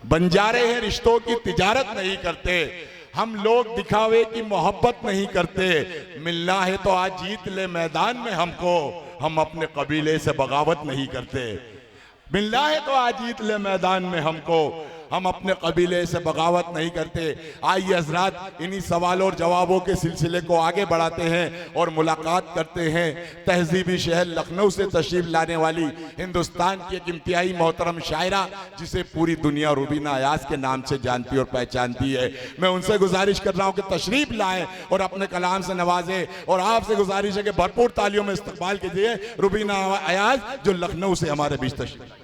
बंजारे हैं रिश्तों की तिजारत नहीं करते, हम लोग दिखावे की मोहब्बत नहीं करते। मिलना है तो आज जीत ले मैदान में हमको, हम अपने कबीले से बगावत नहीं करते। मिलना है तो आज जीत ले मैदान में हमको, हम अपने कबीले से बगावत नहीं करते। आइए हजरात इन्हीं सवालों और जवाबों के सिलसिले को आगे बढ़ाते हैं और मुलाकात करते हैं तहजीबी शहर लखनऊ से तशरीफ लाने वाली हिंदुस्तान की एक इंतहाई मोहतरम शायरा, जिसे पूरी दुनिया रुबीना अयाज के नाम से जानती और पहचानती है। मैं उनसे गुजारिश कर रहा हूँ कि तशरीफ लाएं और अपने कलाम से नवाजें, और आपसे गुजारिश है कि भरपूर तालियों में इस्तकबाल कीजिए रुबीना अयाज, जो लखनऊ से हमारे बीच तशरीफ।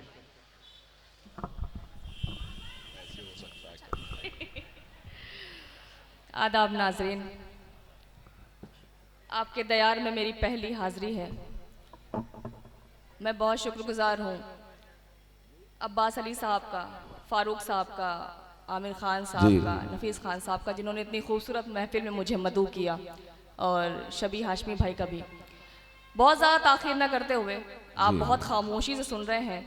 आदाब नाजरीन, आपके दयार में मेरी पहली हाजिरी है। मैं बहुत शुक्रगुजार हूँ अब्बास अली साहब का, फारूक साहब का, आमिर खान साहब का, नफीस खान साहब का, जिन्होंने इतनी खूबसूरत महफिल में मुझे मदऊ किया, और शबी हाशमी भाई का भी। बहुत ज़्यादा ताख़ीर न करते हुए आप बहुत खामोशी से सुन रहे हैं,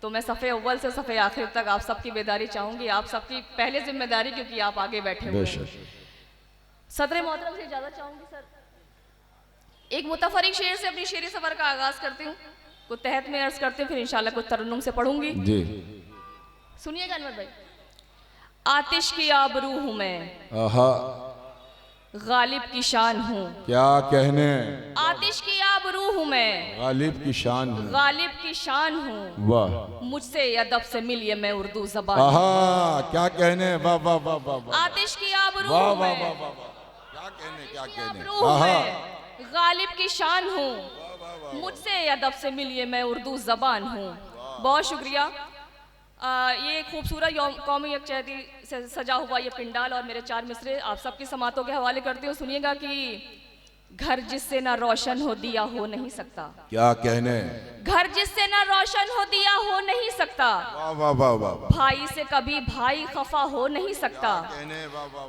तो मैं सफ़े अव्वल से सफ़े आखिर तक आप सबकी बेदारी चाहूँगी, आप सबकी पहले जिम्मेदारी, क्योंकि आप आगे बैठे हुए हैं। सदर मोहतरम से इजाज़त चाहूँगी सर, एक मुतफरिक शेर से अपनी शेरी सफ़र का आगाज़ करती हूँ, कुछ तहत में अर्ज़ करती हूँ, फिर इंशाल्लाह कुछ तरन्नुम से पढ़ूंगी। सुनिएगा अनवर भाई। आतिश की आबरू हूँ मैं, गालिब की शान हूँ। क्या कहने? आतिश की आबरू हूँ मैं, गालिब की शान हूँ। गालिब की शान हूँ। वाह, मुझसे अदब से मिलिए मैं उर्दू ज़बान। क्या कहने? वाह वाह वाह वाह। आतिश की आबरू वाह हूँ वाह मैं, वाह वाह। क्या कहने? क्या कहने? गालिब की शान हूँ, मुझसे अदब से मिलिए मैं उर्दू ज़बान हूँ। बहुत शुक्रिया। ये खूबसूरत कौमी यकजहती से सजा हुआ ये पिंडाल और मेरे 4 मिसरे आप सबकी समातों के हवाले करती हूँ। सुनिएगा कि घर जिससे ना रोशन हो दिया हो नहीं सकता। क्या कहने? घर जिससे ना रोशन हो दिया हो नहीं सकता। वाह वाह वाह वाह। भाई से कभी भाई खफा हो नहीं सकता।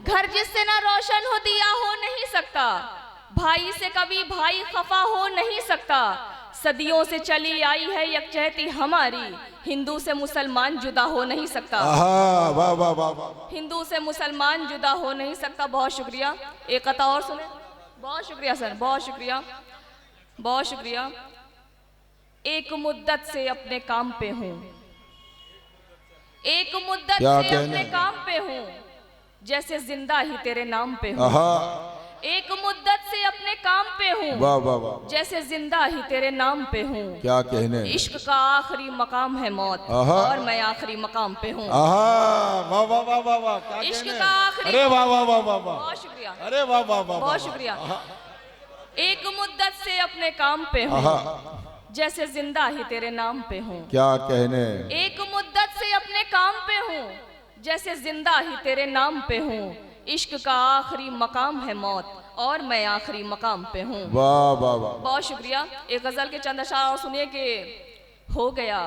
घर जिससे ना रोशन हो दिया हो नहीं सकता। भाई से कभी भाई खफा हो नहीं सकता। सदियों से चली आई है यकजहती हमारी, हिंदू से मुसलमान जुदा हो नहीं सकता। वाह वाह वाह। हिंदू से मुसलमान जुदा हो नहीं सकता। बहुत शुक्रिया। एक कथा और सुने। बहुत शुक्रिया सर, बहुत शुक्रिया, बहुत शुक्रिया। एक मुद्दत से अपने काम पे हूँ, एक मुद्दत से अपने काम पे हूँ, जैसे जिंदा ही तेरे नाम पे हूँ। एक मुद्दत से अपने काम पे हूँ, वाह वाह वाह, जैसे जिंदा ही तेरे नाम पे हूँ। क्या कहने? इश्क का आखिरी मकाम है मौत, और मैं आखिरी मकाम पे हूँ। वाह वाह वाह वाह वाह। इश्क का आखिरी, अरे वाह वाह वाह वाह वाह। बहुत शुक्रिया। अरे वाह वाह वाह, बहुत शुक्रिया। एक मुद्दत से अपने काम पे हूँ, जैसे जिंदा ही तेरे नाम पे हूँ। क्या कहने? एक मुद्दत से अपने काम पे हूँ, जैसे जिंदा ही तेरे नाम पे हूँ। इश्क का आखिरी मकाम है मौत, और मैं आखिरी मकाम पे हूँ। वाह वाह वाह। बहुत शुक्रिया। एक गजल के चंद अशार और सुनिए कि हो गया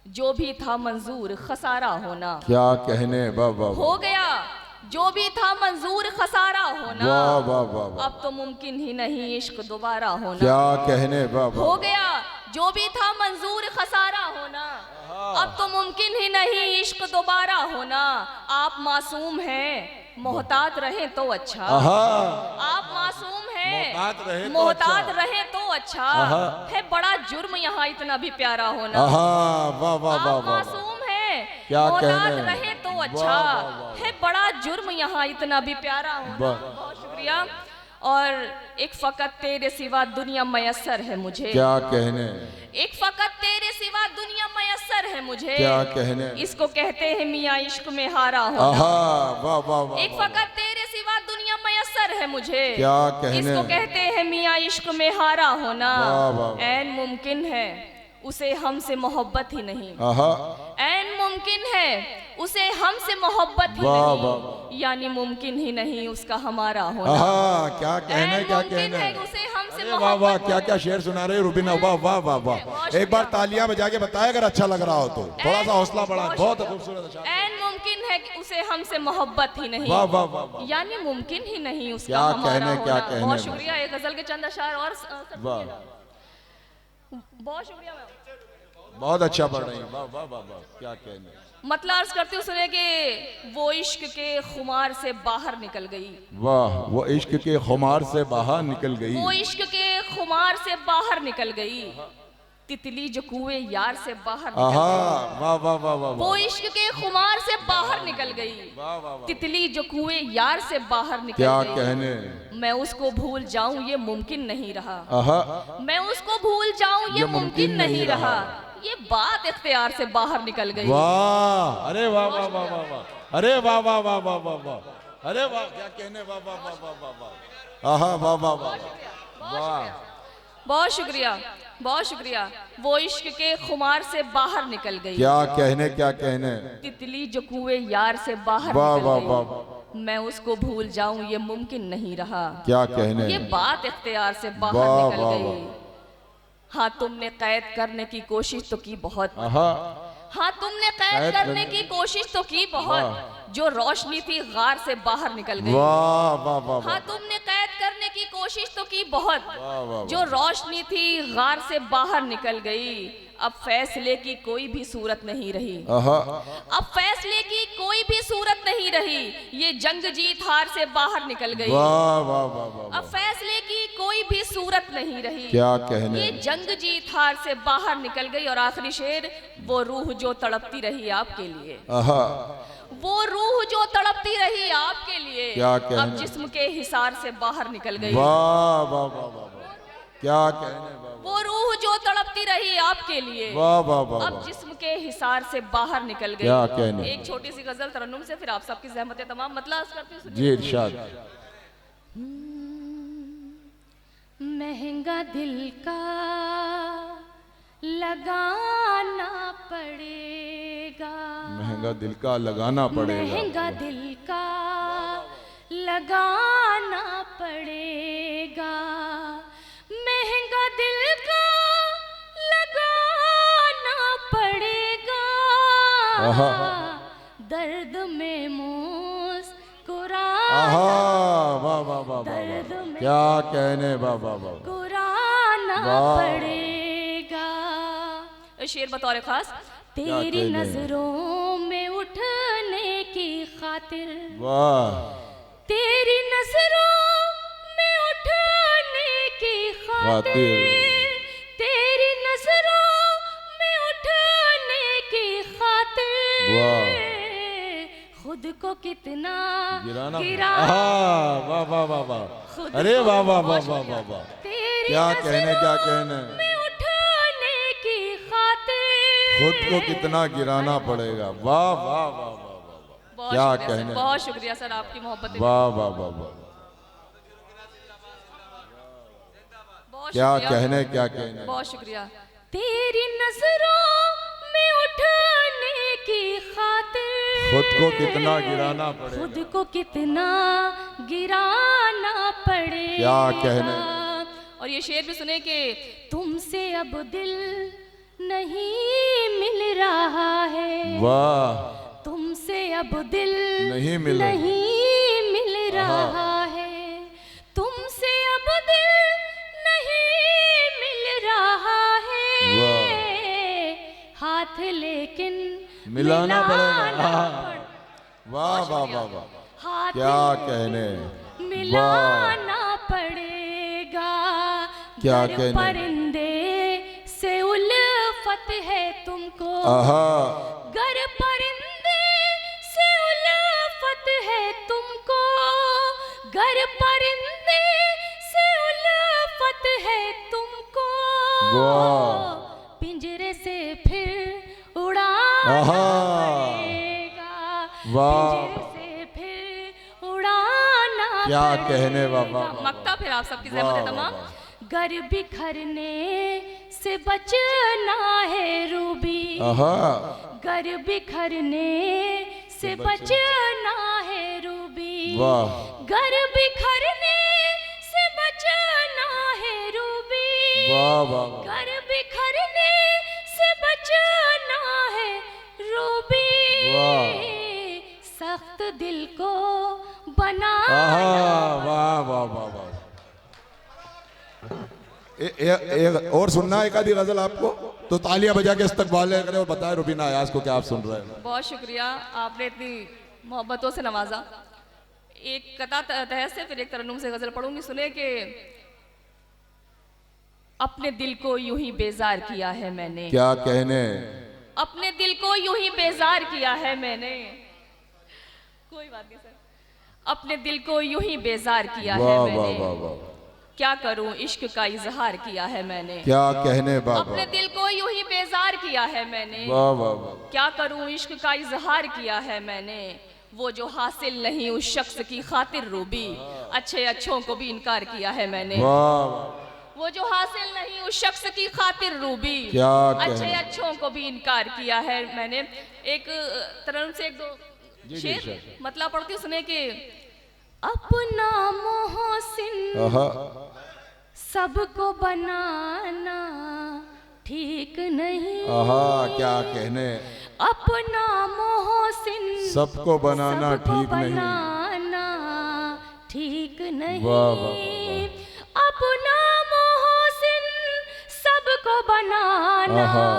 जो भी था मंजूर खसारा होना। क्या कहने? वाह वाह। हो गया जो भी था मंजूर खसारा होना। वाह वाह वाह। अब तो मुमकिन ही नहीं इश्क दोबारा होना। क्या कहने? वाह वाह। हो गया जो भी था मंजूर खसारा होना, अब तो मुमकिन ही नहीं इश्क दोबारा होना। आप मासूम हैं मोहतात रहे तो अच्छा। आप मासूम हैं मोहतात रहे तो अच्छा। है बड़ा जुर्म यहाँ इतना भी प्यारा होना। वाह वाह वाह। आप मासूम हैं क्या मोहतात कहने? रहे तो अच्छा। है बड़ा जुर्म यहाँ इतना भी प्यारा होना। बहुत शुक्रिया। और एक फकत तेरे सिवा दुनिया मयसर है मुझे। क्या कहने? एक फकत तेरे सिवा दुनिया मयसर है मुझे। क्या कहने? इसको कहते हैं मियाँ इश्क में हारा होना। वाह वाह वाह। एक फकत तेरे सिवा दुनिया मयसर है मुझे। क्या कहने? इसको कहते हैं मियाँ इश्क में हारा होना। वाह वाह। ऐन मुमकिन है उसे हमसे मोहब्बत ही नहीं। ऐन मुमकिन है उसे हमसे मोहब्बत ही नहीं, यानी मुमकिन ही नहीं उसका हमारा होना। क्या कहने? क्या कहने? है उसे हमसे वाह वाह। मोहब्बत क्या क्या शेर सुना रहे रुबीना। वाह वाह वाह वाह। एक बार तालियां बजा के बताया अगर अच्छा लग रहा हो तो, थोड़ा सा हौसला बढ़ा। बहुत खूबसूरत। ऐन मुमकिन है कि उसे हमसे मोहब्बत ही नहीं, वाह वाह वाह, यानी मुमकिन ही नहीं उसका क्या हमारा कहने? होना। क्या कहने? बहुत शुक्रिया। एक गजल के चंद अशार और वाह, बहुत शुक्रिया। बहुत अच्छा पढ़ रही। वाह वाह वाह वाह। क्या कहने? मतलब अर्ज करती हूँ सुने कि वो इश्क के खुमार से बाहर निकल गई। वाह, वो इश्क के खुमार से बाहर निकल गई। वो इश्क के खुमार से बाहर निकल गई, तितली जो कुएं यार से बाहर निकल गई। वाह वाह वाह वाह। वो इश्क के खुमार से बाहर निकल गई, तितली जो कुएं यार से बाहर निकल क्या गई। कहने। मैं उसको भूल जाऊं ये मुमकिन नहीं रहा। आहा, मैं उसको भूल जाऊं ये मुमकिन नहीं रहा। ये बात इख्तियार से बाहर निकल गई। वाह, अरे वाह वाह वाह वाह वाह, अरे वाह वाह वाह वाह वाह वाह, अरे वाह, क्या कहने। वाह वाह वाह वाह वाह वाह, आहा, वाह वाह वाह वाह। बहुत शुक्रिया, बहुत शुक्रिया। वो इश्क के खुमार से बाहर निकल गई। क्या कहने, क्या कहने। तितली जो कुएं यार से बाहर वाह निकल वाह गई। वाह, मैं उसको भूल जाऊं ये मुमकिन नहीं रहा। क्या कहने। ये बात इख्तियार से बाहर वाह, निकल वाह, गई। हाँ तुमने कैद करने की कोशिश तो की बहुत। आहा, हाँ तुमने कैद करने की कोशिश तो की बहुत, जो रोशनी थी गार से बाहर निकल गई। वाह वाह वाह हाँ वाह, तुमने कैद करने की कोशिश तो की बहुत, वाह, वाह। जो रोशनी थी गार से बाहर निकल गई। अब फैसले की कोई भी सूरत नहीं रही। आहा, अब फैसले की कोई भी सूरत नहीं रही। ये जंग जीत हार से बाहर निकल गई। वाह वाह वाह वाह, अब फैसले की कोई भी सूरत नहीं रही। क्या कहने। ये जंग जीत हार से बाहर निकल गई। और आखिरी शेर, वो रूह जो तड़पती रही आपके लिए। आहा, वो रूह जो तड़पती रही आपके लिए, क्या कहने। अब जिस्म के हिसार से बाहर निकल गई। वाह वाह वाह वाह, क्या कहने। वो रूह जो तड़पती रही आपके लिए, वाह वाह वाह, अब जिस्म के हिसार से बाहर निकल गई। क्या कहने। एक छोटी सी गजल तरन्नुम से, फिर आप सबकी ज़हमतें तमाम मतलब अर्ज करती हूँ। जी इरशाद। महंगा दिल का लगाना पड़ेगा, महंगा दिल का लगाना पड़ेगा। महंगा दिल का लगाना पड़ेगा, महंगा दिल का लगाना पड़ेगा। आहा, दर्द में मुस्कुराना आहा, वाह वाह वाह वाह, दर्द में क्या कहने। वाह वाह वाह, मुस्कुराना वाह। पड़ेगा। शेर बतौर खास, तेरी कहने। नजरों में उठने की खातिर, वाह, तेरी नजरों में उठने की खातिर, तेरी नजरों में उठने की खातिर, वाह। खुद को कितना गिराना। गिरा। आहा, वाह वाह वाह वाह, खुद अरे को- वाह वाह वाह वाह वाह वाह, तेरी क्या कहने, क्या कहने। में उठने की खातिर, खुद को कितना गिराना पड़ेगा। वाह वाह वाह वाह वाह, बहुत क्या शुक्रिया कहने। सर, बहुत शुक्रिया सर आपकी मोहब्बत। वाह वाह वाह वाह, क्या कहने, क्या कहने। बहुत शुक्रिया। तेरी नजरों में उठने की खातिर, खुद को कितना गिराना पड़ेगा। खुद को कितना गिराना पड़ेगा। क्या कहने। और ये शेर भी सुने कि तुमसे अब दिल नहीं मिल रहा है, वाह, तुमसे अब दिल नहीं मिल नहीं मिल रहा है, तुमसे अब दिल नहीं मिल रहा है। हाथ लेकिन मिलाना पड़ेगा। पड़- वाह वाह वाह वाह, हाथ क्या कहने। मिलाना पड़ेगा। क्या गर कहने। परिंदे से उल्फत है तुमको, आहा, गर परिंदे से उल्फत है तुमको, गर परिंदे से उल्फत है तुमको, वाह। पिंजरे से फिर उड़ाना आहा, पड़ेगा, वाह। पिंजरे से फिर उड़ाना क्या पड़ेगा। कहने। वाह वाह वाह, मक्ता फिर आप सबकी वाह, ज़हमतें वाह, तमाम। वाह। घर बिखरने से बचना है रूबी, आहा, घर बिखरने से बचना है रूबी, वाह। घर बिखरने से बचना है रूबी, वाह वाह वाह, घर बिखरने से बचना है रूबी, वाह। सख्त दिल को बना। आहा, वाह वाह वाह वाह। एक और सुनना एक आधी गजल आपको। तो तालियां बजा के इस्तकबाल करें और बताएं रुबीना अयाज को क्या आप सुन रहे हैं। बहुत शुक्रिया, आपने इतनी मोहब्बतों से नवाजा। एक कता तहत से फिर एक तरन्नुम से गजल पढ़ूंगी, सुने कि अपने दिल को यूं ही बेजार किया है मैंने। क्या कहने, अपने दिल को यूं ही बेजार किया है मैंने। कोई बात नहीं सर। अपने दिल को यूं ही बेजार किया है वाह वाह मैंने। वाह वाह, क्या करूं इश्क का इजहार किया है मैंने। क्या कहने बाबा, अपने दिल को यूं ही बेजार किया है मैंने। वाह वाह वाह, क्या करूं इश्क का इजहार किया है मैंने। वो जो हासिल नहीं उस शख्स की खातिर रूबी, अच्छे अच्छों को भी इनकार किया है मैंने। वाह वाह, वो जो हासिल नहीं उस शख्स की खातिर रूबी, क्या अच्छे कहने। अच्छों को भी इनकार किया है मैंने। एक तरन्नुम से एक दो शेर मतलब पढ़ती हूँ, सुने कि अपना मोहसिन आहा, सबको बनाना ठीक नहीं। आहा, क्या कहने, अपना मोहसिन सबको बनाना सबको ठीक नहीं। बनाना ठीक नहीं। वाह वाह वाह, अपना मोहसिन सबको बनाना आहा,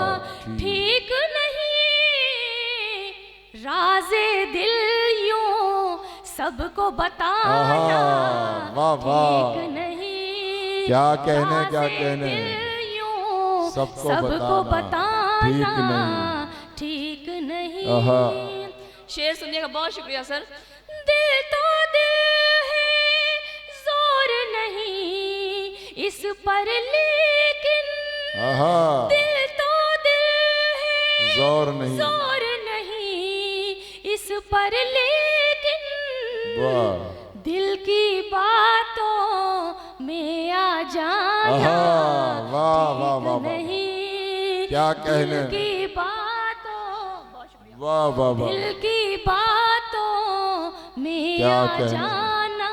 ठीक नहीं। राज़े दिल यूं सबको बताना आहा, वाह वाह, ठीक नहीं। क्या कहने, क्या राज़े कहने, दिल यूं सबको सबको बताना ठीक बताना ठीक नहीं। आहा, शेर सुनिएगा, बहुत शुक्रिया सर। दिल तो दिल है जोर नहीं इस पर लेकिन, आहा, दिल तो दिल है जोर नहीं, जोर नहीं इस पर लेकिन, वाह, दिल की बातों में आ जाना आहा, वाह वाह वाह वाह, नहीं। क्या कहने, दिल की बातों, बहुत शुक्रिया। वाह वाह वाह, दिल की बातों में क्या आ कहने। जाना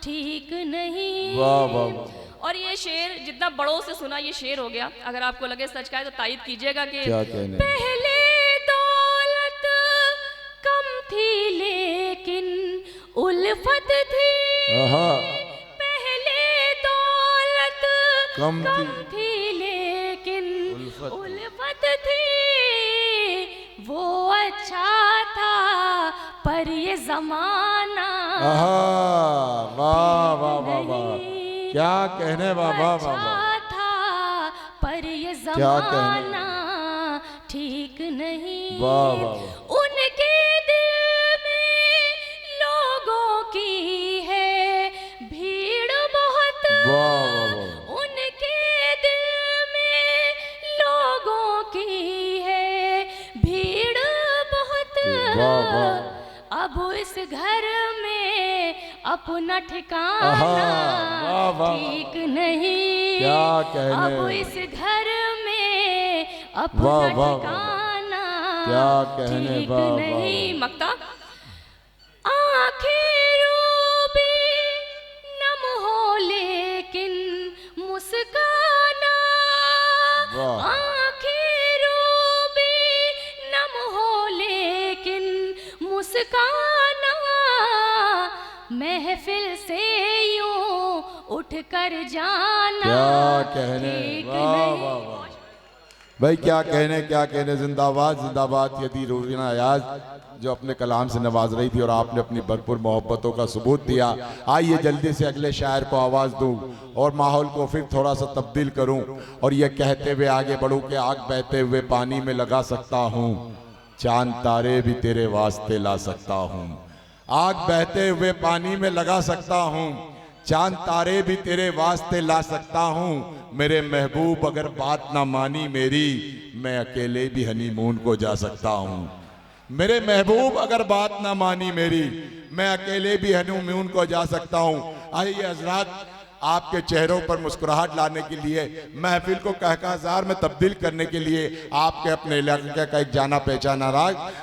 ठीक नहीं। वाह वाह वाह, और ये शेर जितना बड़ों से सुना ये शेर हो गया, अगर आपको लगे सच का है तो तायद कीजिएगा कि क्या कहने, पहले दौलत कम थी लेकिन उल्फत थी। आहा, पहले दौलत कम थी लेकिन उल्फत। उल्फत थी। वो अच्छा था पर ये जमाना आहा, वाह वाह वाह वाह, नहीं। क्या कहने, वाह वाह वाह वाह, अच्छा था पर ये क्या कहने। जमाना ठीक नहीं। वाह वाह वाह, उनके दिल में लोगों की है भीड़ बहुत। वाह वाह वाह, उनके दिल में लोगों की है भीड़ बहुत। वाह वाह, अब इस घर में अपना ठिकाना आहा, वाह वाह, ठीक नहीं। क्या कहने। अब इस घर में अपना वाह वाह वाह, ठिकाना क्या कहने, ठीक वाह वाह नहीं। वाह, मक्ता आंखें रूबी नम हो लेकिन मुस्काना। वाह, आंखें रूबी नम हो लेकिन मुस्काना। महफिल से यूं उठ कर जाना क्या कहने, ठीक वाह नहीं। वाह वाह, भाई क्या कहने, क्या कहने, जिंदाबाद जिंदाबाद। यदि रुबीना अयाज जो अपने कलाम से नवाज रही थी और आपने अपनी भरपूर मोहब्बतों का सबूत दिया। आइए जल्दी से अगले शायर को आवाज़ दूं और माहौल को फिर थोड़ा सा तब्दील करूं और ये कहते हुए आगे बढ़ूं कि आग बहते हुए पानी में लगा सकता हूं, चांद तारे भी तेरे वास्ते ला सकता हूं। आग बहते हुए पानी में लगा सकता हूं, चांद तारे भी तेरे वास्ते ला सकता हूं। मेरे महबूब अगर बात ना मानी मेरी, मैं अकेले भी हनीमून को जा सकता हूं। मेरे महबूब अगर बात ना मानी मेरी, मैं अकेले भी हनीमून को जा सकता हूं। आइए हजरात, आपके चेहरों पर मुस्कुराहट लाने के लिए, महफिल को कहकशार में तब्दील करने के लिए आपके अपने इलाके का एक जाना पहचाना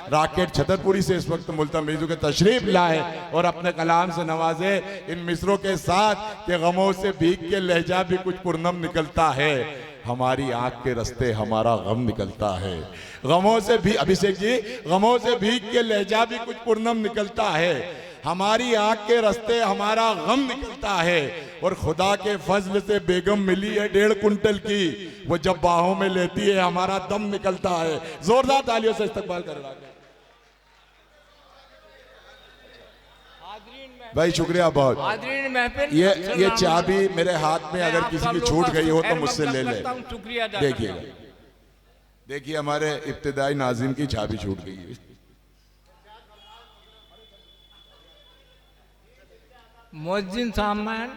राकेट छतरपुरी से इस वक्त मुल्तमीज़ों के तशरीफ लाए और अपने कलाम से नवाजे इन मिसरों के साथ कि गमों से भीग के लहजा भी कुछ पुरनम निकलता है, हमारी आंख के रास्ते हमारा गम निकलता है। गमों से भी, अभिषेक जी, गमों से भीग के लहजा भी कुछ पुरनम निकलता है, हमारी आंख के रास्ते हमारा गम निकलता है। और खुदा के फजल से बेगम मिली है 1.5 कुंटल की, वो जब बाहों में लेती है हमारा दम निकलता है। जोरदार तालियों से इस्तकबाल कर रहा है भाई, शुक्रिया बहुत। ये चाबी मेरे हाथ में अगर किसी की छूट गई हो तो मुझसे ले ले। देखिएगा, देखिए हमारे इब्तिदाई नाज़िम की चाबी छूट गई है। मुअज्जिन सामान,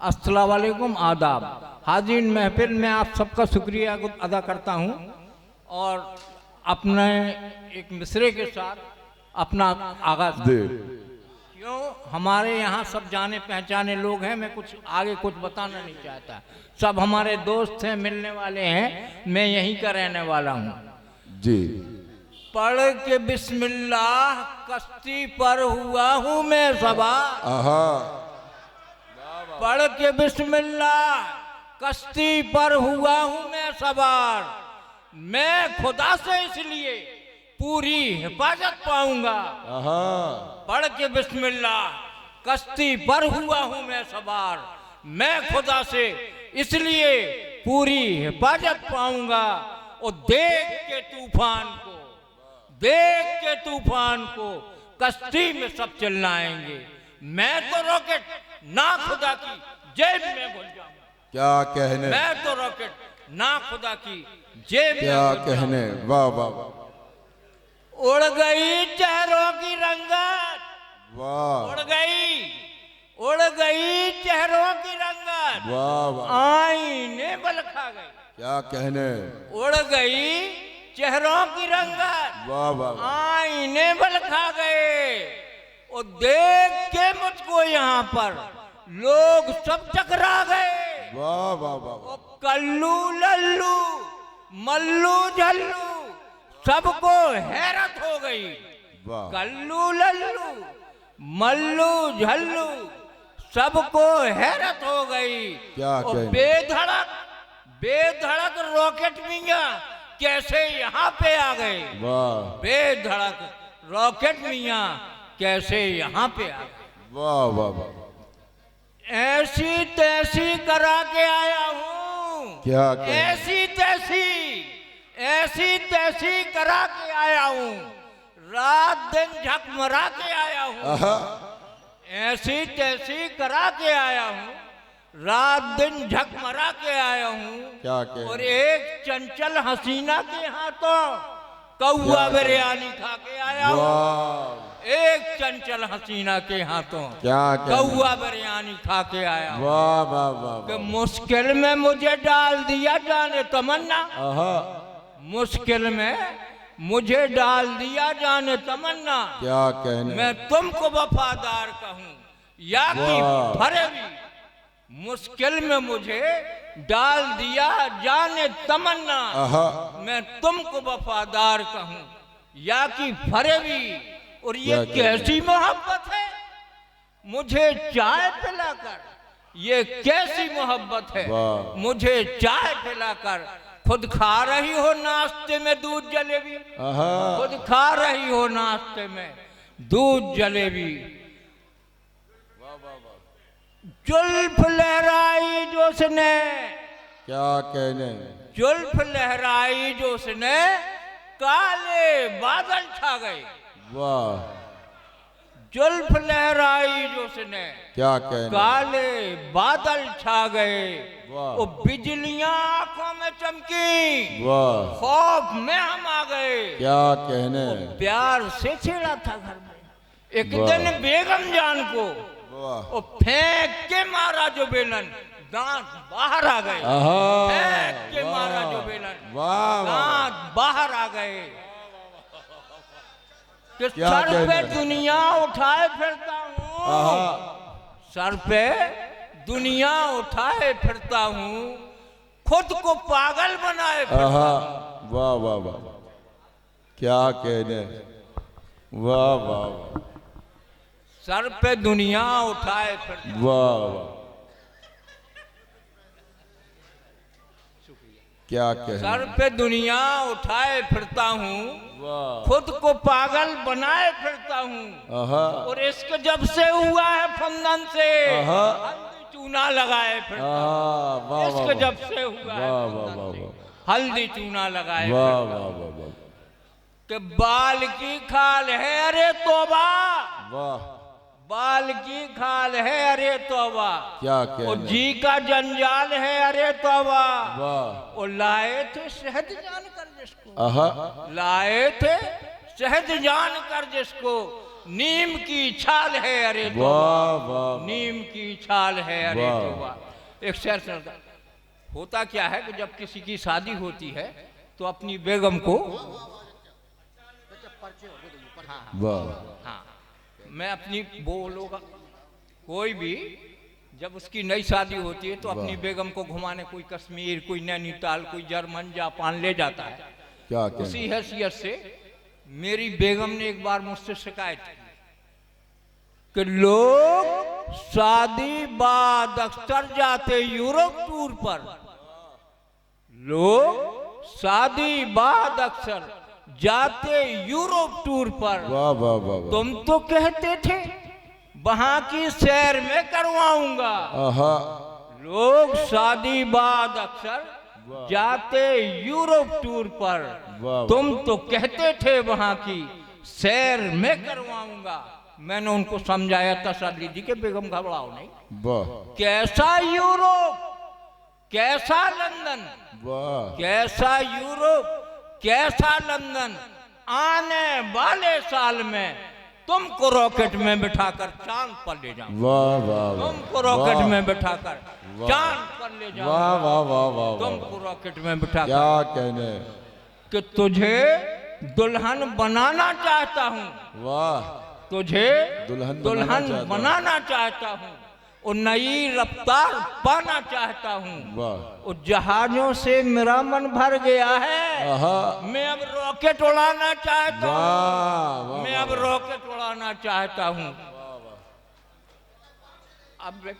अस्सलाम वालेकुम, आदाब। हाज़रीन महफिल में आप सबका शुक्रिया अदा करता हूँ और अपने एक मिसरे के साथ अपना आगाज। क्यों, हमारे यहाँ सब जाने पहचाने लोग हैं, मैं कुछ आगे कुछ बताना नहीं चाहता। सब हमारे दोस्त हैं, मिलने वाले हैं, मैं यहीं का रहने वाला हूँ जी। पढ़ के बिस्मिल्लाह कश्ती पर हुआ हूँ मैं सवार। पढ़ के बिस्मिल्लाह कश्ती पर हुआ हूँ मैं सवार। मैं खुदा से इसलिए पूरी हिफाजत पाऊंगा। पढ़ के बिस्मिल्लाह कश्ती पर हुआ हूँ मैं सवार। मैं खुदा से इसलिए पूरी हिफाजत पाऊंगा। और देख के तूफान को, देख के तूफान को कश्ती में सब चिल्लाएंगे। मैं तो रॉकेट ना खुदा की जेब में घुल जाऊंगा। क्या कहने, मैं तो रॉकेट ना खुदा की जेब में क्या कहने। वाह वाह वाह। उड़ गई चेहरों की रंगत, वाह। उड़ गई चेहरों की रंगत, वाह वाह। आईने बल खा गए। क्या कहने। उड़ गई चेहरों की रंगत, वाह वाह। आईने बल खा गए। और देख के मुझको यहाँ पर लोग सब चकरा गए। वाह वाह वाह। कल्लू लल्लू मल्लू झल्लू सबको हैरत हो गई। वाह। कल्लू लल्लू मल्लू झल्लू सबको हैरत हो गई। क्या और कहने। बेधड़क बेधड़क रॉकेट मियां कैसे यहाँ पे आ गए। वाह। बेधड़क रॉकेट मियां कैसे यहाँ पे आ गए। वाह वाह वाह। ऐसी तैसी करा के आया हूँ। क्या कहने। ऐसी तैसी करा के आया हूँ। रात दिन झकमरा के आया हूँ। ऐसी तैसी करा के आया हूँ। रात दिन झकमरा के आया हूँ। क्या कहने। और एक चंचल हसीना के हाथों कौआ बिरयानी खा के आया हूँ। वाह। एक चंचल हसीना के हाथों क्या कहने। कौआ बिरयानी खा के आया हूँ। वाह वाह वाह कि वाह। मुश्किल में मुझे डाल दिया जाने तमन्ना। आहा। मुश्किल में मुझे डाल दिया जाने तमन्ना। क्या कहने। मैं तुमको वफादार कहूँ या कि वाह। फरेबी। मुश्किल में मुझे डाल दिया जाने तमन्ना। आहा। मैं तुमको वफादार कहूँ या कि फरेबी। और ये क्या कहने। कैसी मोहब्बत है मुझे चाय पिलाकर। ये कैसी मोहब्बत है वाह। मुझे चाय पिलाकर। खुद खा रही हो नाश्ते में दूध जलेबी। आहा। खुद खा रही हो नाश्ते में दूध जलेबी। जुल्फ लहराई जो उसने। क्या कहने। जुल्फ लहराई जो उसने काले बादल छा गए। वाह। जुल्फ लहराई जो उसने क्या कहने। काले बादल छा गए। वाह। वो बिजलियां आंखों में चमकी। वाह। खौफ में हम आ गए। क्या कहने। प्यार से छेड़ा था घर में एक वाह। दिन बेगम जान को। वाह। वो फेंक के मारा जो बेलन दांत बाहर आ गए। आहा। फेंक के वाह। मारा जो बेलन वाह वाह। दांत बाहर आ गए। कि क्या सर पे कहने। दुनिया उठाए फिरता हूँ। आहा। सर पे दुनिया उठाए फिरता हूँ। खुद को पागल बनाए फिरता आहा। हूँ। वाह वाह वाह। क्या कहने। वाह वाह वाह। सर पे दुनिया उठाए फिरता हूँ। वाह वाह। क्या कहने। सर पे दुनिया उठाए फिरता हूँ। खुद को पागल बनाए फिरता हूँ, और इश्क जब से हुआ है फंदन से हल्दी चूना लगाए फिरता हूँ। इश्क जब से हुआ है फंदन से हल्दी चूना लगाए फिरता हूँ। कि बाल की खाल है अरे तौबा, बाल की खाल है अरे तौबा, क्या और जी का जंजाल है अरे तौबा। और लाए थे शहद जान कर जिसको, लाए थे शहद जान कर जिसको, नीम की छाल है अरे तौबा, नीम की छाल है अरे तौबा। एक शेर सुनता, होता क्या है कि जब किसी की शादी होती है तो अपनी बेगम को, हाँ मैं अपनी बोलूँगा, कोई भी जब उसकी नई शादी होती है तो अपनी बेगम को घुमाने कोई कश्मीर, कोई नैनीताल, कोई जर्मन, जापान ले जाता है। क्या उसी हैसियत से मेरी बेगम ने एक बार मुझसे शिकायत की कि लोग शादी बाद अक्सर जाते यूरोप टूर पर, लोग शादी बाद अक्सर जाते यूरोप टूर पर। तुम तो कहते थे वहां की सैर में करवाऊंगा। लोग शादी बाद अक्सर जाते यूरोप टूर पर, तुम तो कहते थे वहां की सैर में करवाऊंगा। मैंने उनको समझाया, तसल्ली दी कि बेगम घबराओ नहीं, कैसा यूरोप, कैसा लंदन, कैसा यूरोप, कैसा लंदन, आने वाले साल में तुमको रॉकेट में बिठाकर चांद पर ले जाऊंगा। तुमको रॉकेट में बिठाकर चांद पर ले जाऊंगा। तुमको रॉकेट में बिठाकर, क्या कहने, कि तुझे दुल्हन बनाना चाहता हूँ, तुझे दुल्हन बनाना चाहता हूँ, और नई रफ्तार पाना चाहता हूँ। और जहाजों से मेरा मन भर गया है, मैं अब रॉकेट उड़ाना चाहता हूँ, मैं अब रॉकेट उड़ाना चाहता हूँ। अब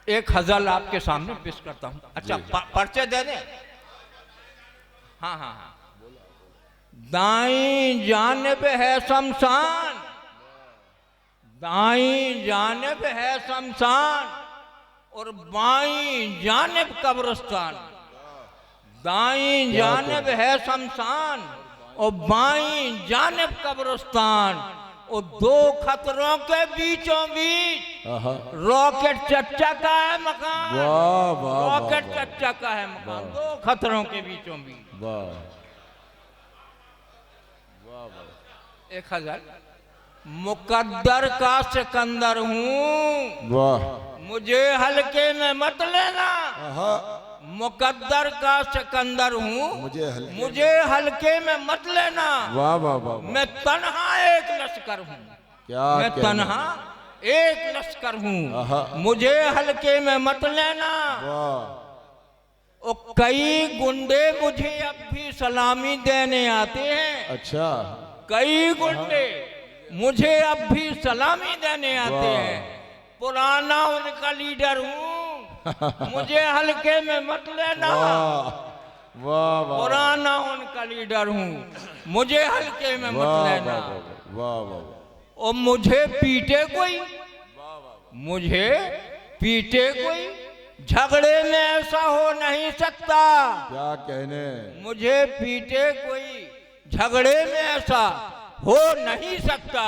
एक गजल आपके सामने पेश करता हूँ। अच्छा पर्चे दे दे। हाँ हाँ हाँ। दाईं जानिब है शमशान, दाईं जानिब है शमशान, और बाईं जानिब कब्रिस्तान। दाईं जानिब है शमशान और बाईं जानिब कब्रिस्तान, और दो खतरों के बीचों बीच रॉकेट चच्चा का है मकान। रॉकेट चच्चा का है मकान, दो खतरों के बीचों बीच। 1000। मुकद्दर का सिकंदर हूँ, मुझे हल्के में मत लेना। मुकद्दर का सिकंदर हूँ, मुझे हल्के में मत लेना। मैं तन्हा एक लश्कर हूँ, मैं तन्हा एक लश्कर हूँ, मुझे हल्के में मत लेना। और कई गुंडे मुझे अब भी सलामी देने आते हैं। अच्छा, कई गुंडे मुझे अब भी सलामी देने आते हैं। पुराना उनका लीडर हूँ, मुझे हल्के में मत लेना। पुराना उनका लीडर हूँ, मुझे हल्के में मत लेना। और मुझे पीटे कोई, मुझे पीटे कोई, झगड़े में ऐसा हो नहीं सकता। क्या कहने, मुझे पीटे कोई, झगड़े में ऐसा हो नहीं सकता।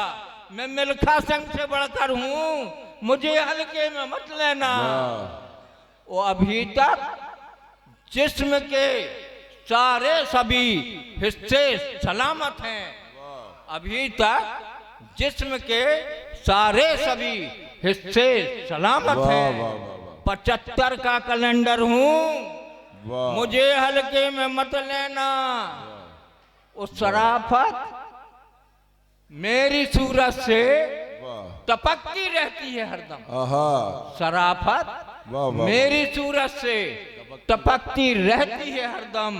मैं मिल्खा सिंह से बढ़कर हूँ, मुझे हल्के में मत लेना। वो अभी तक जिस्म के सारे सभी हिस्से सलामत हैं। अभी तक जिस्म के सारे सभी हिस्से सलामत हैं। 75 का कैलेंडर हूँ, मुझे हल्के में मत लेना। उस शराफत मेरी सूरत से टपकती रहती है हरदम। शराफत मेरी सूरत से टपकती रहती है हरदम,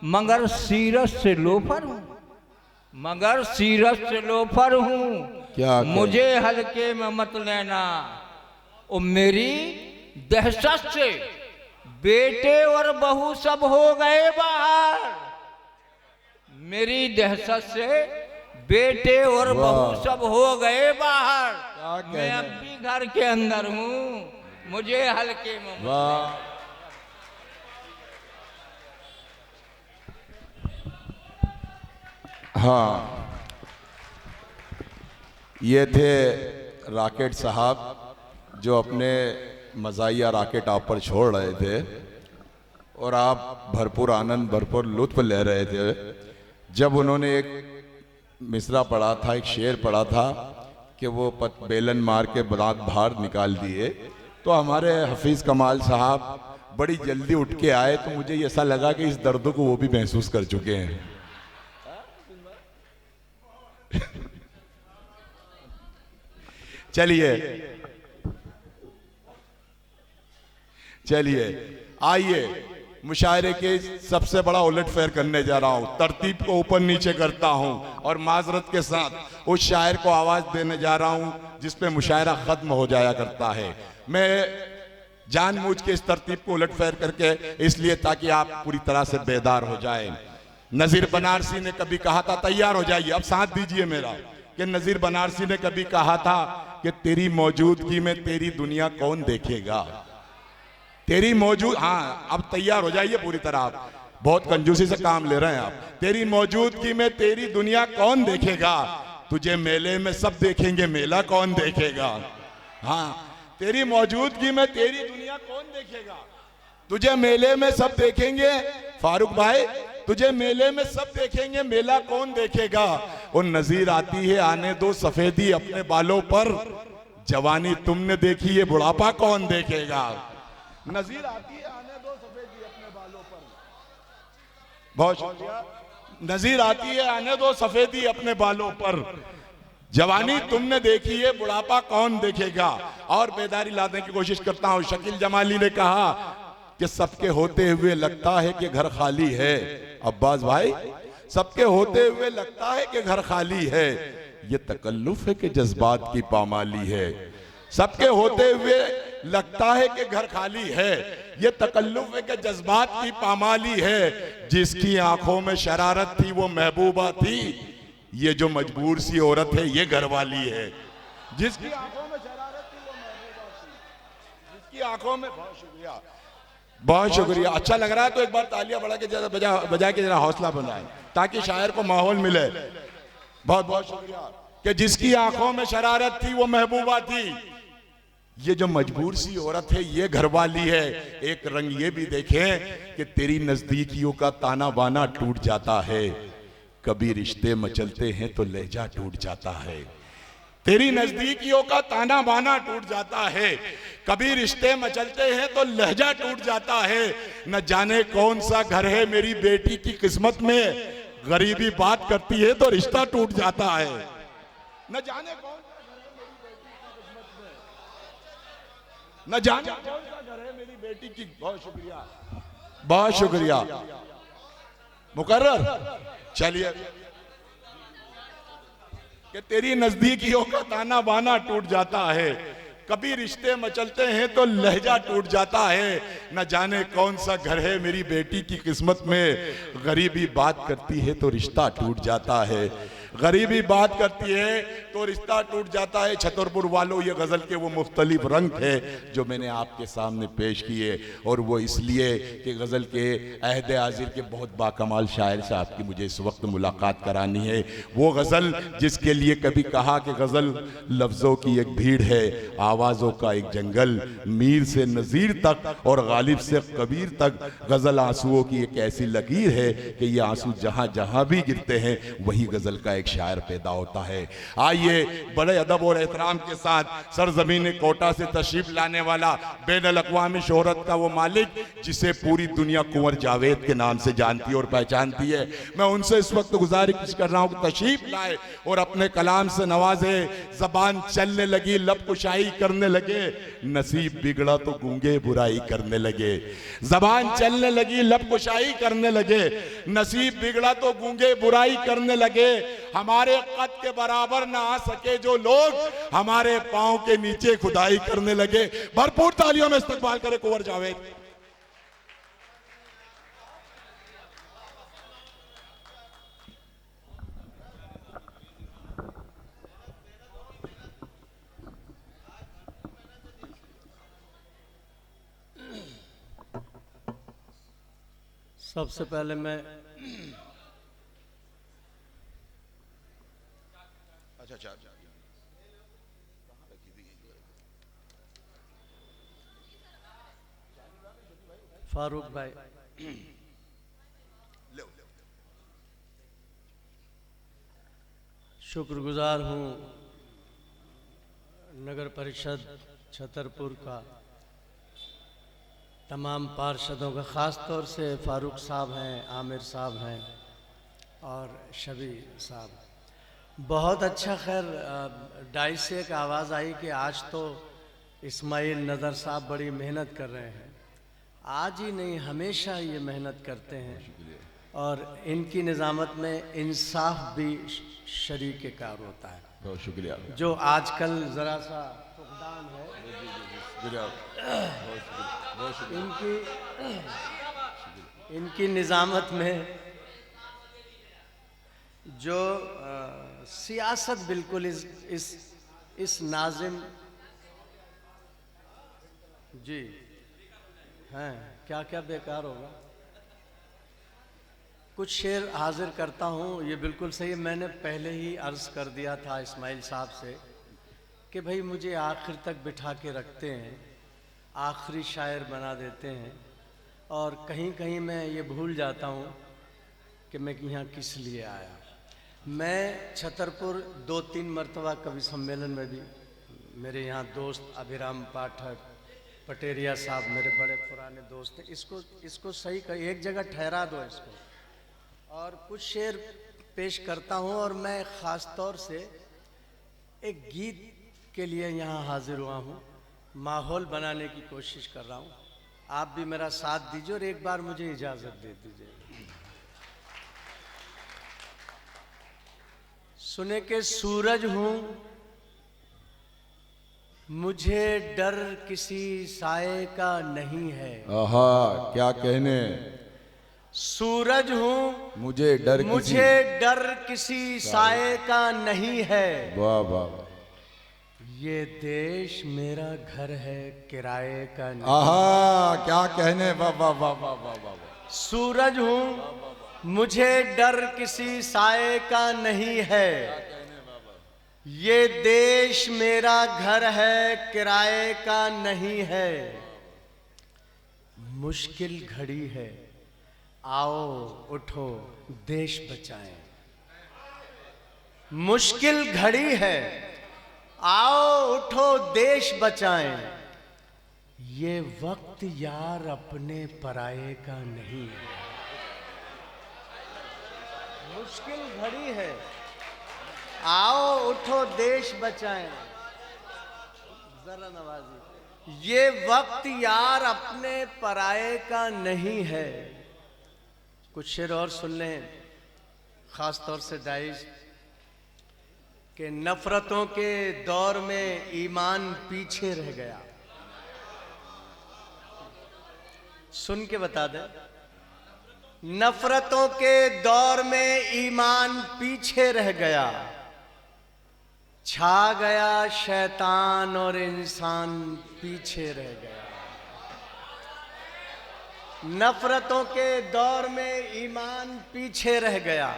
मगर सीरत से लोफर हूँ, मगर सीरत से लोफर हूँ, मुझे हल्के में मत लेना। और मेरी दहशत से बेटे और बहू सब हो गए बाहर, मेरी दहशत से बेटे और बहू सब हो गए बाहर। मैं अब भी घर के अंदर हूँ, मुझे हल्के में। वाह, हाँ, ये थे राकेट साहब जो अपने मज़ाहिया राकेट आप पर छोड़ रहे थे और आप भरपूर आनंद, भरपूर लुत्फ ले रहे थे। जब उन्होंने एक मिसरा पढ़ा था, एक शेर पढ़ा था कि वो बेलन मार के दांत बाहर निकाल दिए, तो हमारे हफीज़ कमाल साहब बड़ी जल्दी उठ के आए, तो मुझे ऐसा लगा कि इस दर्द को वो भी महसूस कर चुके हैं। चलिए आइए मुशायरे के सबसे बड़ा उलट फेर करने जा रहा हूं। तरतीब को ऊपर नीचे करता हूं और माजरत के साथ उस शायर को आवाज देने जा रहा हूं जिस पे मुशायरा खत्म हो जाया करता है। मैं जानबूझ के इस तरतीब को उलट फेर करके इसलिए ताकि आप पूरी तरह से बेदार हो जाएं। नजीर बनारसी ने कभी कहा था, तैयार हो जाइए, अब साथ दीजिए मेरा, कि नजीर बनारसी ने कभी कहा था कि तेरी मौजूदगी में तेरी दुनिया कौन देखेगा। तेरी मौजूद, हाँ अब तैयार हो जाइए पूरी तरह, आप बहुत कंजूसी से काम ले रहे हैं आप। तेरी मौजूदगी में तेरी दुनिया कौन देखेगा, तुझे मेले में सब देखेंगे, मेला कौन देखेगा। हाँ, तेरी मौजूदगी में तेरी दुनिया कौन देखेगा, तुझे मेले में सब देखेंगे। फारूक भाई, तुझे मेले में सब देखेंगे, मेला कौन देखेगा। और नजीर आती है आने दो सफेदी अपने बालों पर, जवानी तुमने देखी है बुढ़ापा कौन देखेगा। नजीर आती है आने दो सफेदी अपने बालों पर, बहुत शुक्रिया। नजीर आती है आने दो सफेदी अपने बालों पर, जवानी तुमने देखी है बुढ़ापा कौन देखेगा। और बेदारी लाने की कोशिश करता हूं। शकील जमाली ने कहा कि सबके होते हुए लगता है कि घर खाली है। अब्बास भाई, सबके होते हुए लगता है कि घर खाली है, ये तकल्लुफ है कि जज्बात की पामाली है। सबके होते हुए लगता है कि घर खाली है, ये तकल्लुफ है कि जज्बात की पामाली है। जिसकी आंखों में शरारत थी वो महबूबा थी, ये जो मजबूर सी औरत है ये घरवाली है। जिसकी आंखों में शरारत थी वो महबूबा थी, जिसकी आंखों में। बहुत शुक्रिया, बहुत शुक्रिया। अच्छा लग रहा है तो एक बार तालियां बढ़ा के जरा बजा के जरा हौसला बनाए ताकि शायर को माहौल मिले। बहुत बहुत शुक्रिया। कि जिसकी आंखों में शरारत थी वो महबूबा थी, ये जो मजबूर सी औरत है ये घरवाली है। एक रंग ये भी देखें कि तेरी नजदीकियों का ताना बाना टूट जाता है, कभी रिश्ते मचलते हैं तो लहजा टूट जाता है। तेरी नजदीकियों का ताना बाना टूट जाता है, कभी रिश्ते मचलते हैं तो लहजा टूट जाता है। न जाने कौन सा घर है मेरी बेटी की किस्मत में, गरीबी बात करती है तो रिश्ता टूट जाता है। न जाने कौन सा घर है मेरी बेटी की किस्मत में, न जाने कौन सा घर है मेरी बेटी की। बहुत शुक्रिया, बहुत शुक्रिया मुकर्रर। चलिए, कि तेरी नजदीकियों का ताना बाना टूट जाता है, कभी रिश्ते मचलते हैं तो लहजा टूट जाता है। न जाने कौन सा घर है मेरी बेटी की किस्मत में, गरीबी बात करती है तो रिश्ता टूट जाता है। गरीबी बात करती है तो रिश्ता टूट जाता है। छतरपुर वालों, ये गजल के वो मुख्तलिफ रंग है जो मैंने आपके सामने पेश किए, और वो इसलिए कि गजल के अहद हाजिर के बहुत बाकमाल शायर से आपकी मुझे इस वक्त मुलाकात करानी है। वो गजल जिसके लिए कभी कहा कि गजल लफ्जों की एक भीड़ है, आवाजों का एक जंगल, मीर से नजीर तक और गालिब से कबीर तक गजल आंसुओं की एक ऐसी लकीर है कि ये आंसू जहां जहां भी गिरते हैं वही गजल का एक शायर पैदा होता है। आइए बड़े अदब और एहतराम के साथ सरजमीन कोटा से तशरीफ लाने वाला, बैनुल अक़वामी शोहरत का वो मालिक जिसे पूरी दुनिया कुंवर जावेद के नाम से जानती है और पहचानती है, मैं उनसे इस वक्त गुजारिश कर रहा हूं कि तशरीफ लाए और अपने कलाम से नवाजे। जबान चलने लगी, लब कुशाई करने लगे, नसीब बिगड़ा तो गूंगे बुराई करने लगे। जबान चलने लगी, लब कुशाई करने लगे, नसीब बिगड़ा तो गूंगे बुराई करने लगे। हमारे कद के बराबर ना आ सके जो लोग, हमारे पांव के नीचे खुदाई करने लगे। भरपूर तालियों में इस्तकबाल करे कुंवर जावेद। सबसे पहले मैं अच्छा फारूक भाई शुक्रगुजार हूँ नगर परिषद छतरपुर का, तमाम पार्षदों का, ख़ास तौर से फारूक साहब हैं, आमिर साहब हैं और शबी साहब। बहुत अच्छा। खैर डाइस से एक आवाज़ आई कि आज तो इस्माइल नज़र साहब बड़ी मेहनत कर रहे हैं। आज ही नहीं, हमेशा ये मेहनत करते हैं और इनकी निज़ामत में इंसाफ भी शरीक कार होता है। बहुत शुक्रिया। जो आजकल ज़रा सा फुकदान है, इनकी निज़ामत में जो सियासत बिल्कुल इस नाज़िम जी हैं, क्या क्या बेकार होगा। कुछ शेर हाजिर करता हूँ, ये बिल्कुल सही है। मैंने पहले ही अर्ज़ कर दिया था इस्माइल साहब से कि भाई मुझे आखिर तक बिठा के रखते हैं, आखिरी शायर बना देते हैं और कहीं कहीं मैं ये भूल जाता हूँ कि मैं यहाँ किस लिए आया। मैं छतरपुर 2-3 मरतबा कवि सम्मेलन में भी, मेरे यहाँ दोस्त अभिराम पाठक, पटेरिया साहब मेरे बड़े पुराने दोस्त हैं। इसको सही कर, एक जगह ठहरा दो इसको। और कुछ शेर पेश करता हूँ और मैं ख़ास तौर से एक गीत के लिए यहाँ हाजिर हुआ हूँ, माहौल बनाने की कोशिश कर रहा हूँ। आप भी मेरा साथ दीजिए और एक बार मुझे इजाज़त दे दीजिए। सुने के सूरज हूँ, मुझे डर किसी साए का नहीं है। आहा, क्या कहने। सूरज हूँ, मुझे डर किसी साए का नहीं है। वाह वाह। ये देश मेरा घर है, किराए का नहीं। आहा, क्या कहने। वाह वाह वाह वाह वाह वाह। सूरज हूँ, मुझे डर किसी साए का नहीं है। ये देश मेरा घर है, किराए का नहीं है। मुश्किल घड़ी है, आओ उठो देश बचाएं। मुश्किल घड़ी है, आओ उठो देश बचाएं। ये वक्त यार अपने पराये का नहीं है। मुश्किल घड़ी है, आओ उठो देश बचाएं। जरा नवाजी। ये वक्त यार अपने पराये का नहीं है। कुछ शेर और सुन लें, खास तौर से डाइस के। नफरतों के दौर में ईमान पीछे रह गया। सुन के बता दे। नफरतों के दौर में ईमान पीछे रह गया। छा गया शैतान और इंसान पीछे रह गया। नफरतों के दौर में ईमान पीछे रह गया।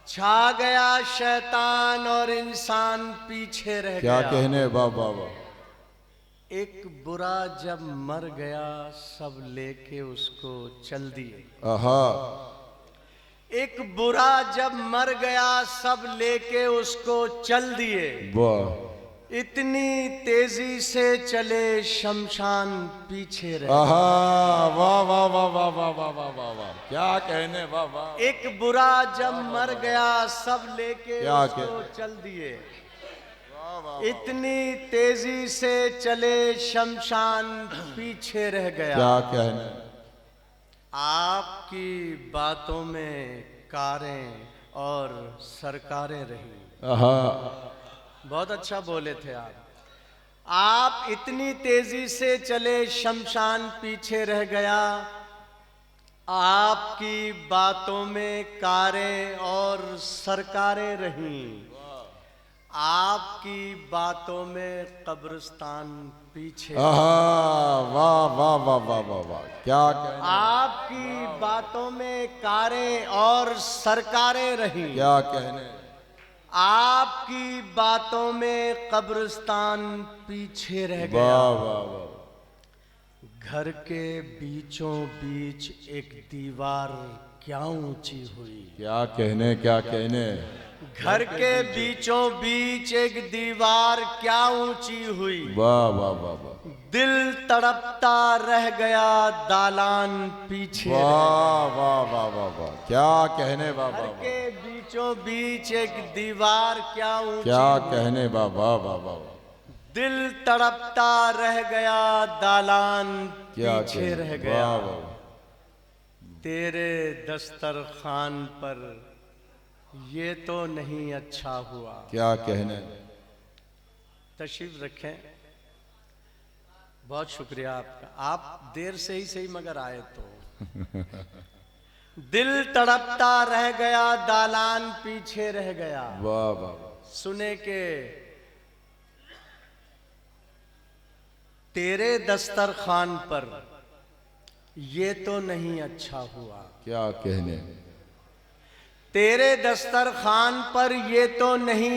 छा गया शैतान और इंसान पीछे रह क्या गया। कहने। वाह वाह वाह। एक बुरा जब मर गया, सब लेके उसको चल दिए। आहा। एक बुरा जब मर गया, सब लेके उसको चल दिए। वाह। इतनी तेजी से चले शमशान पीछे रह। आहा, वाह वाह वाह वाह वाह वाह वाह वाह वाह। क्या कहने। वाह वाह। एक बुरा जब मर गया, सब लेके क्या उसको चल दिए। इतनी तेजी से चले शमशान पीछे रह गया। क्या कहने। आपकी बातों में कारें और सरकारें रही। आहा। बहुत अच्छा बोले थे आप। आप इतनी तेजी से चले शमशान पीछे रह गया। आपकी बातों में कारें और सरकारें रहीं। आपकी आपकी बातों में कब्रिस्तान पीछे, आहा, वाह वाह वाह वाह वाह वाह, क्या कहने, आपकी बातों में कारें और सरकारें रही, क्या कहने, आपकी बातों में कब्रिस्तान पीछे रह गया। वाह वाह वाह, घर के बीचों बीच एक दीवार क्या ऊंची हुई, क्या कहने, क्या कहने, घर के बीचों बीच एक दीवार क्या ऊंची हुई, वाह वाह वाह वाह, दिल तड़पता रह गया दालान पीछे, वाह वाह वाह वाह वाह, क्या कहने, वाह घर वाह वाह, के बीचों बीच एक दीवार क्या ऊंची क्या हुई, कहने, वाह वाह वाह वाह, दिल तड़पता रह गया दालान क्या पीछे कहने, रह गया। वाह वाह, तेरे दस्तरखान पर ये तो नहीं अच्छा हुआ। क्या कहने, तशरीफ रखें, बहुत शुक्रिया आपका, आप देर से ही सही मगर आए तो। दिल तड़पता रह गया दालान पीछे रह गया, वाह वाह वाह, सुने के तेरे दस्तरखान पर ये तो नहीं अच्छा हुआ, क्या कहने, तेरे दस्तरखान पर ये तो नहीं